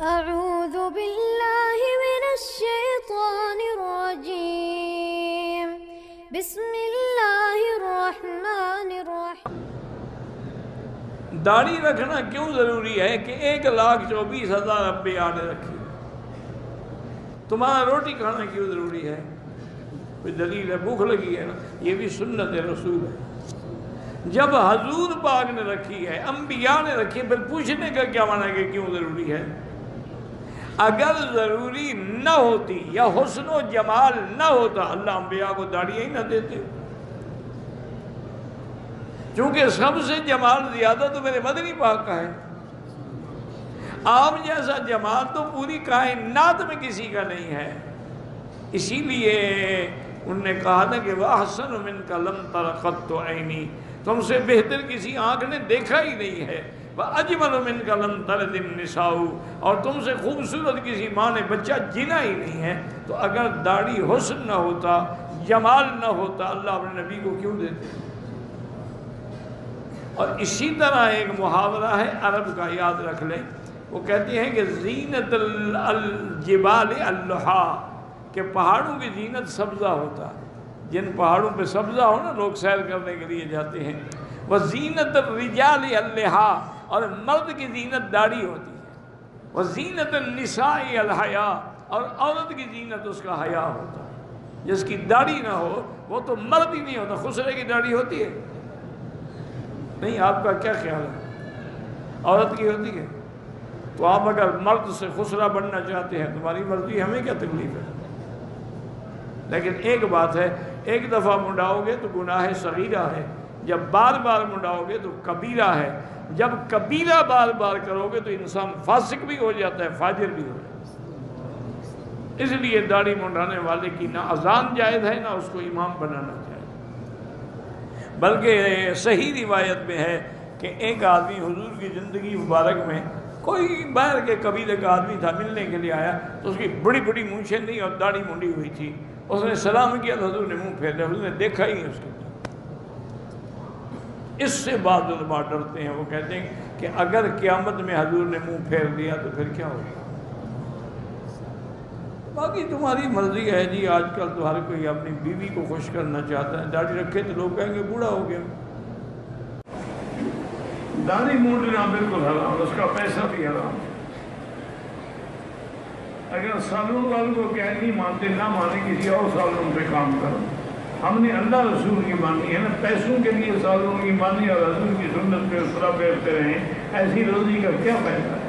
أعوذ بالله من الشيطان الرجيم بسم الله الرحمن الرحيم۔ داڑھی رکھنا کیوں ضروری ہے کہ 1,24,000 انبیاء نے رکھی؟ تمہارا روٹی کھانا کیوں ضروری ہے؟ کوئی دلیل ہے؟ بھوک لگی ہے نا، یہ بھی سنت رسول ہے۔ جب حضور پاک نے رکھی ہے، انبیاء نے رکھی ہے، پھر پوچھنے کا کیا معنی ہے کہ کیوں ضروری ہے؟ اگر ضروری نہ ہوتی یا حسن و جمال نہ ہوتا، اللہ انبیاء کو داڑھی ہی نہ دیتے۔ چونکہ سب سے جمال زیادہ تو میرے مدنی پاک کا ہے۔ آپ جیسا جمال تو پوری کائنات میں کسی کا نہیں ہے۔ اسی لیے انہوں نے کہا نا کہ وَأَحْسَنُ مِنْكَ لَمْ تَرَ قَطُّ عَيْنِي، تم سے بہتر کسی آنکھ نے دیکھا ہی نہیں ہے۔ وَأَجْمَلُ مِنْكَ لَمْ تَلِدِ النِّسَاءُ، اور تم سے خوبصورت کسی ماں نے بچہ جنا ہی نہیں ہے۔ تو اگر داڑھی حسن نہ ہوتا، جمال نہ ہوتا، اللہ اپنے نبی کو کیوں دیتے؟ اور اسی طرح ایک محاورہ ہے عرب کا، یاد رکھ لیں، وہ کہتے ہیں کہ زینت الجبال اللحا، کہ پہاڑوں کی زینت سبزہ ہوتا ہے۔ جن پہاڑوں پہ سبزہ ہو نا، لوگ سیر کرنے کے لیے جاتے ہیں۔ وہ زینت الرجال اللحا، اور مرد کی زینت داڑھی ہوتی ہے۔ وہ زینت النساء الحیا، اور عورت کی زینت اس کا حیا ہوتا ہے۔ جس کی داڑھی نہ ہو وہ تو مرد ہی نہیں ہوتا۔ خسرے کی داڑھی ہوتی ہے؟ نہیں، آپ کا کیا خیال ہے؟ عورت کی ہوتی ہے؟ تو آپ اگر مرد سے خسرا بننا چاہتے ہیں، تمہاری مرضی، ہمیں کیا تکلیف ہے؟ لیکن ایک بات ہے، ایک دفعہ منڈاؤ گے تو گناہ صغیرہ ہے، جب بار بار منڈاؤ گے تو کبیرہ ہے۔ جب کبیرہ بار بار کرو گے تو انسان فاسق بھی ہو جاتا ہے، فاجر بھی ہو جاتا ہے۔ اس لیے داڑھی منڈانے والے کی نہ اذان جائز ہے، نہ اس کو امام بنانا چاہیے۔ بلکہ صحیح روایت میں ہے کہ ایک آدمی حضور کی زندگی مبارک میں، کوئی باہر کے قبیلے کا آدمی تھا، ملنے کے لیے آیا، تو اس کی بڑی بڑی مونچھیں تھیں اور داڑھی منڈی ہوئی تھی۔ اس نے سلام کیا تو حضور نے منہ پھیر لیا، حضور نے دیکھا ہی نہیں اس کو۔ اس سے بعض علماء ڈرتے ہیں، وہ کہتے ہیں کہ اگر قیامت میں حضور نے منہ پھیر دیا تو پھر کیا ہوگا؟ باقی تمہاری مرضی ہے جی۔ آج کل تو ہر کوئی اپنی بیوی کو خوش کرنا چاہتا ہے، داڑھی رکھے تو لوگ کہیں گے بوڑھا ہو گیا۔ داڑھی مونڈنا بالکل حرام، اس کا پیسہ بھی حرام۔ اگر سالوں والوں کو کہہ نہیں مانتے، نہ مانے، کسی اور سالوں پہ کام کرو۔ ہم نے اللہ رسول کی مانی ہے نا، پیسوں کے لیے سالوں کی مانی اور حضور کی سنت پہ اسرا پھیرتے رہیں، ایسی روزی کا کیا فائدہ ہے؟